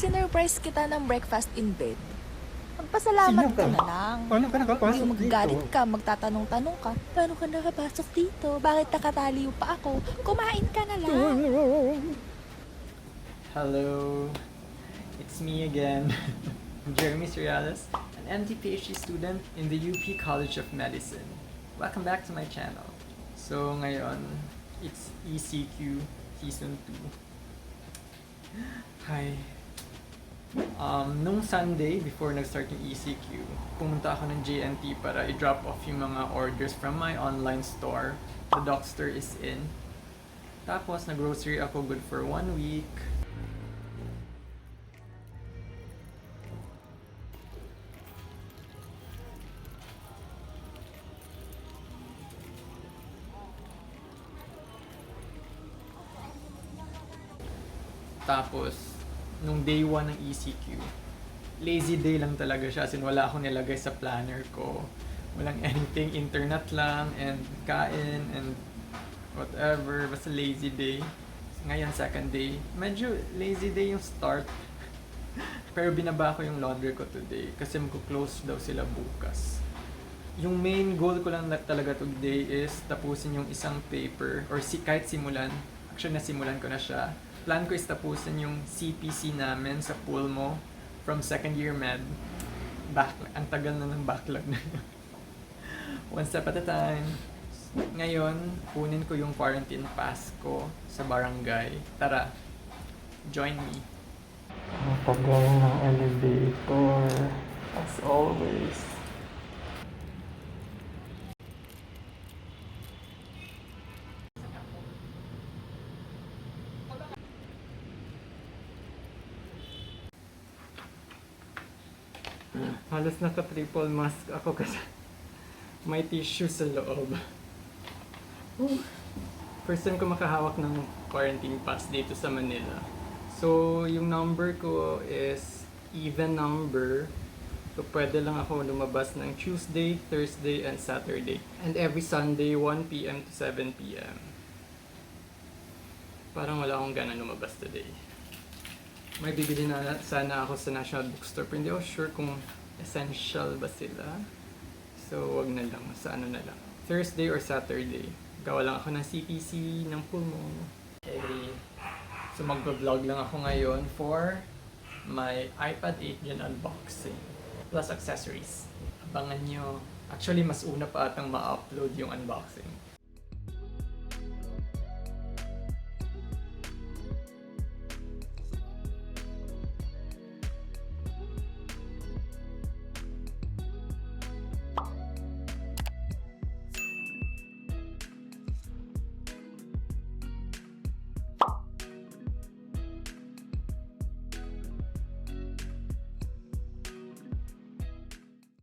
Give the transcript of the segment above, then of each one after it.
sinurprise kita ng breakfast in bed. Magpasalamat ka na lang. Paano ka nakapasok Hindi magagalit dito? ka, magtatanong-tanong ka. Paano ka nakapasok dito? Bakit nakataliw pa ako? Kumain ka na lang. Hello, it's me again, Jeremy Jaceriales, an MD PhD student in the UP College of Medicine. Welcome back to my channel. So ngayon, it's ECQ Season 2. Hi. Nung Sunday, before nag-start yung ECQ, pumunta ako ng JNT para i-drop off yung mga orders from my online store. The Docster is in. Tapos, nag-grocery ako good for 1 week. Tapos, nung day 1 ng ECQ, lazy day lang talaga siya, as in wala akong nilagay sa planner ko. Walang anything, internet lang, and kain, and whatever, basta lazy day. Ngayon, second day, medyo lazy day yung start. Pero binaba ko yung laundry ko today, kasi magko-close daw sila bukas. Yung main goal ko lang talaga today is tapusin yung isang paper, or kahit simulan. Actually, nasimulan ko na siya. Plan ko is tapusin yung CPC namin sa Pulmo from second year med. Ang tagal na ng backlog na yun. One step at a time. Ngayon, kunin ko yung quarantine pass ko sa barangay. Tara, join me. Ang tagal ng elevator, as always. Halos naka-triple mask ako kasi may tissue sa loob. First time ko makahawak ng quarantine pass dito sa Manila. So, yung number ko is even number. So, pwede lang ako lumabas ng Tuesday, Thursday, and Saturday. And every Sunday, 1 p.m. to 7 p.m. Parang wala akong gana lumabas today. May bibili na sana ako sa National Bookstore, pero hindi ako sure kung essential ba sila. So, wag na lang. Sa ano na lang. Thursday or Saturday. Gawa lang ako ng CPC ng Pulmo. Okay. So, mag-vlog lang ako ngayon for my iPad 8 Gen unboxing. Plus accessories. Abangan nyo. Actually, mas una pa atang ma-upload yung unboxing.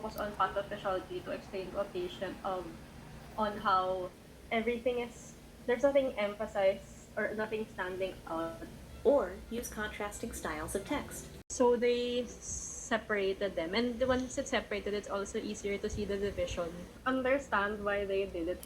Was on pathophysiology to explain to a patient on how everything is, there's nothing emphasized or nothing standing out. Or use contrasting styles of text. So they separated them, and once it's separated, it's also easier to see the division. Understand why they did it.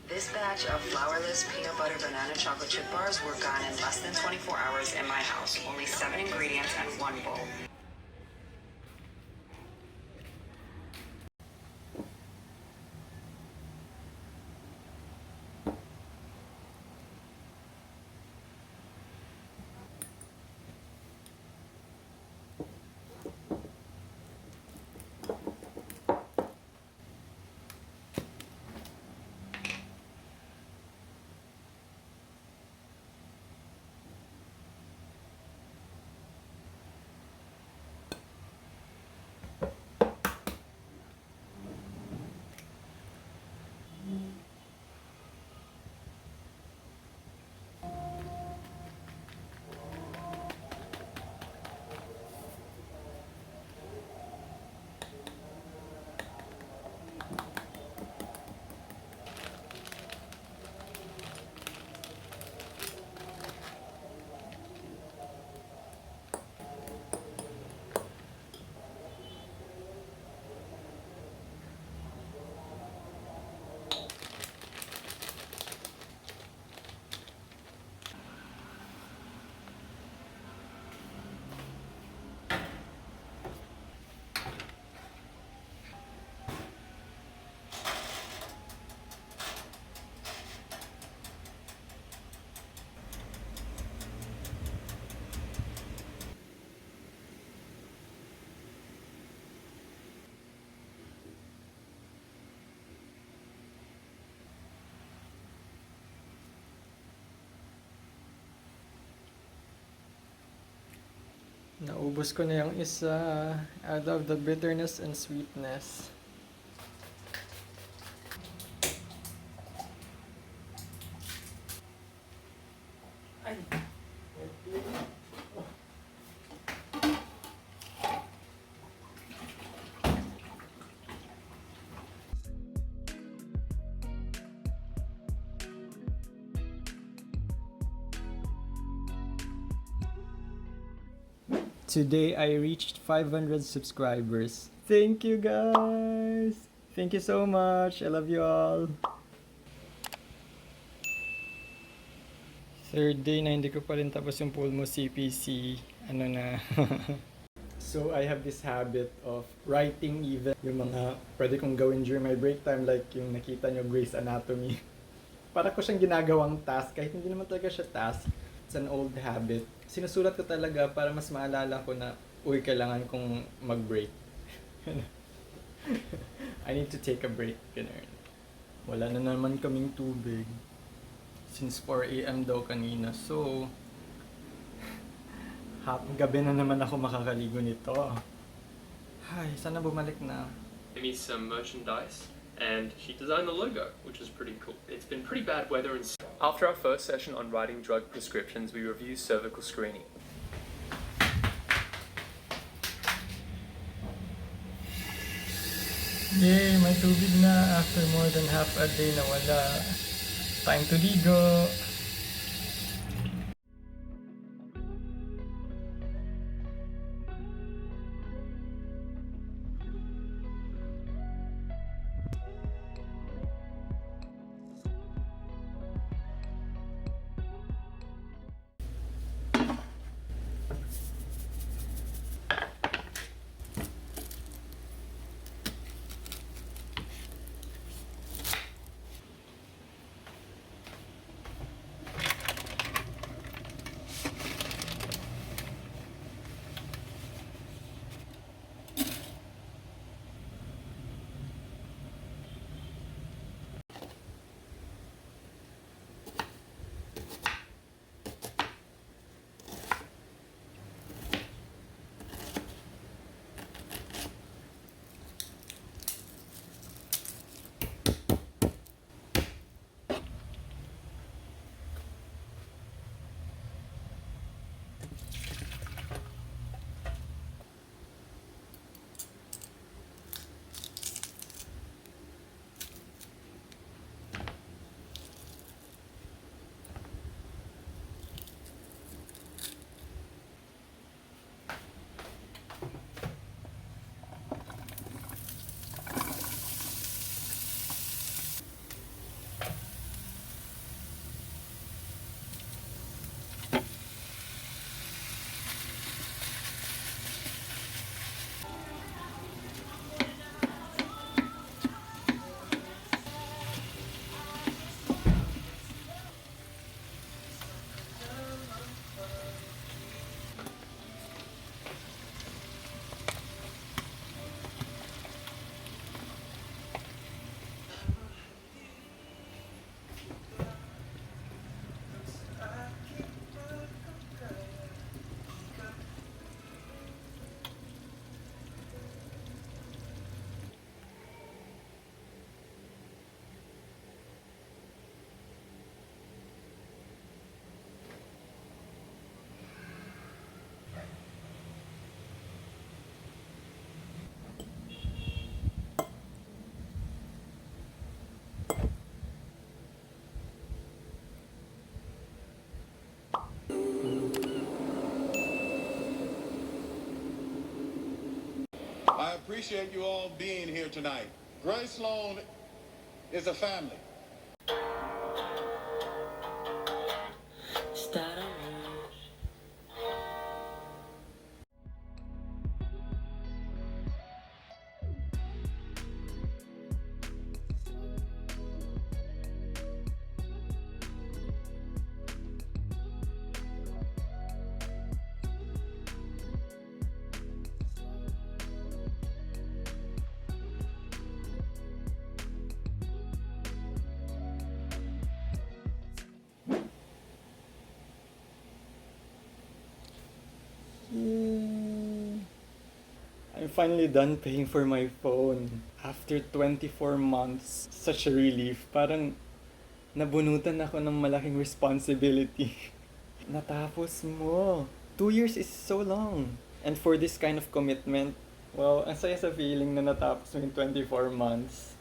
This batch of flourless peanut butter banana chocolate chip bars were gone in less than 24 hours in my house. Only 7 ingredients and 1 bowl. Naubos ko na yung isa. I love the bitterness and sweetness. Ay! Today I reached 500 subscribers. Thank you guys! Thank you so much. I love you all. Third day na hindi ko pa rin tapos yung Pulmo CPC. Ano na. So I have this habit of writing even yung mga pwede kong gawin during my break time, like yung nakita nyo Grey's Anatomy. Para ko siyang ginagawang task kahit hindi naman talaga siya task. It's an old habit. Sinusulat ko talaga para mas maalala ko na uy, kailangan kong mag-break. I need to take a break. Ganun. Wala na naman kaming tubig. Since 4 AM daw kanina. So, gabi na naman ako makakaligo nito. Ay, sana bumalik na. Gave me some merchandise and she designed the logo, which is pretty cool. It's been pretty bad weather and after our first session on writing drug prescriptions, we reviewed cervical screening. Yay! May tubig na after more than half a day na wala. Time to ligo! I appreciate you all being here tonight. Grace Sloan is a family. finally done paying for my phone. After 24 months, such a relief. Parang nabunutan ako ng malaking responsibility. Natapos mo. 2 years is so long. And for this kind of commitment, well, ang saya sa feeling na natapos mo in 24 months.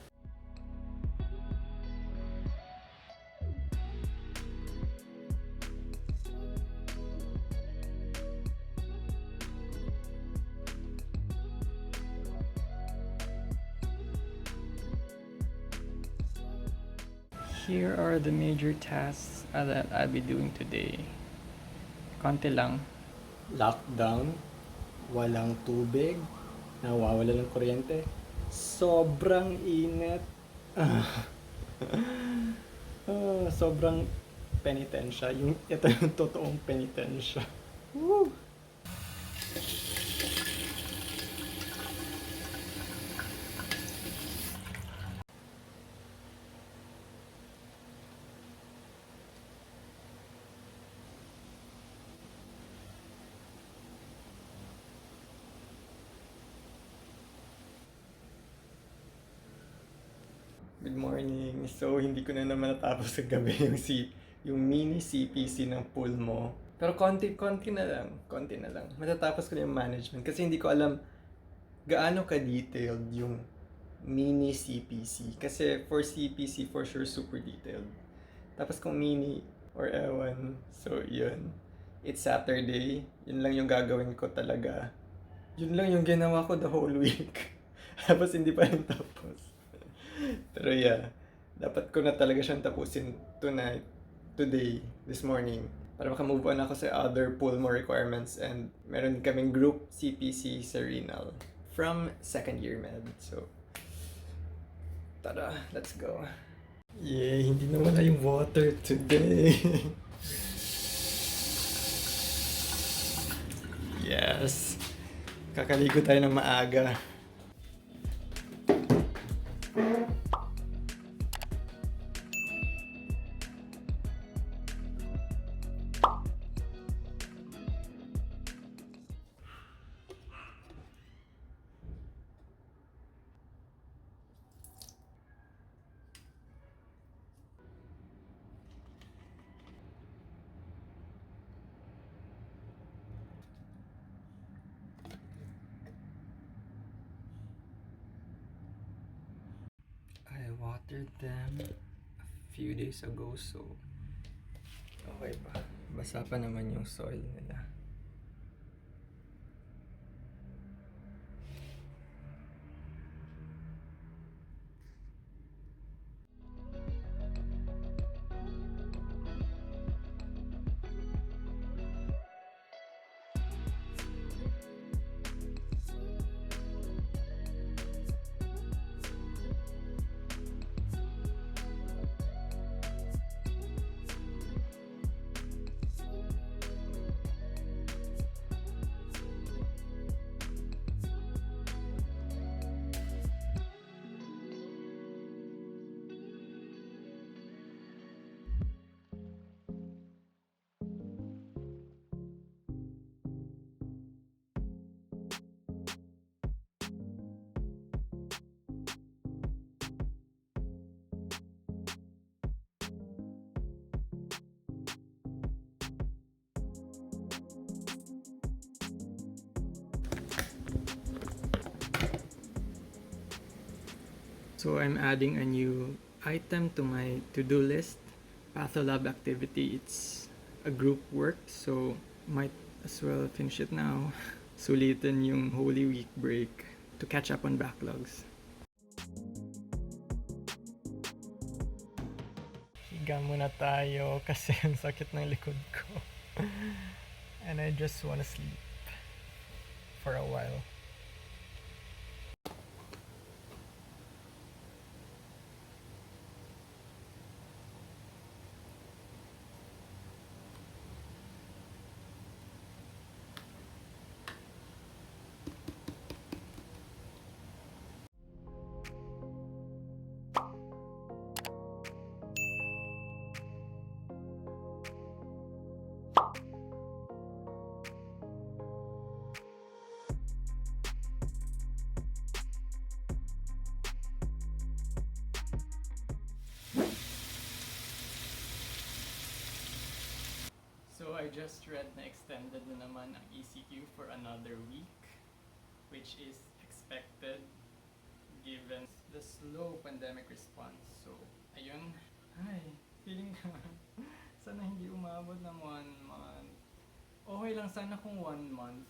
Here are the major tasks that I'll be doing today. Konti lang. Lockdown, walang tubig, nawawala ng kuryente, sobrang init. Sobrang penitensya. Ito yung totoong penitensya. Woo! Good morning. So, hindi ko na naman natapos sa gabi yung mini CPC ng pool mo. Pero konti na lang. Matatapos ko na yung management kasi hindi ko alam gaano ka-detailed yung mini CPC. Kasi for CPC, for sure, super detailed. Tapos kung mini or ewan, so yun. It's Saturday. Yun lang yung gagawin ko talaga. Yun lang yung ginawa ko the whole week. Tapos hindi pa rin tapos. Pero yeah, dapat ko na talaga siyang tapusin today, this morning. Para makamove on ako sa other pool mo requirements and meron kaming group CPC sa Renal from second year med. So, tara, let's go. Yay, hindi na wala yung water today. Yes, kakaligo tayo ng maaga. I watered them a few days ago, so okay pa. Basa pa naman yung soil nila. So I'm adding a new item to my to-do list. Patholab activity. It's a group work, so might as well finish it now. Sulitin yung Holy Week break to catch up on backlogs. Higa muna tayo kasi ang sakit ng likod ko. And I just wanna sleep for a while. just read na extended na naman ang ECQ for another week, which is expected given the slow pandemic response. So, ayun. Ay, feeling ko sana hindi umabot ng 1 month. Okay lang sana kung 1 month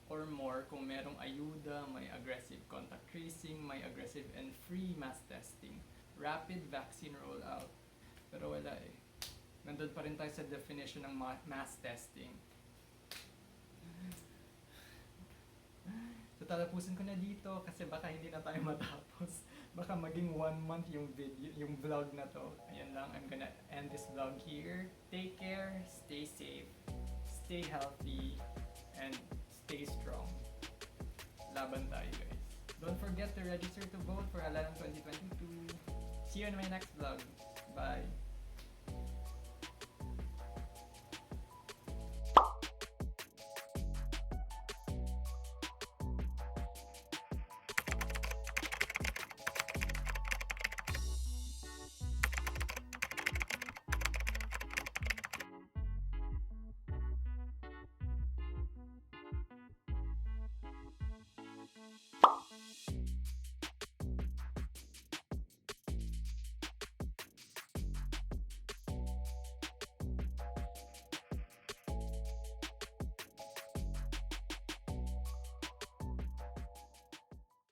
or more kung merong ayuda, may aggressive contact tracing, may aggressive and free mass testing, rapid vaccine rollout. Pero wala eh. Nandun pa rin tayo sa definition ng mass testing. So tatapusin ko na dito kasi baka hindi na tayo matapos. Baka maging 1 month yung video, yung vlog na to. Ayan lang, I'm gonna end this vlog here. Take care, stay safe, stay healthy, and stay strong. Laban tayo guys. Don't forget to register to vote for Alarm 2022. See you in my next vlog. Bye!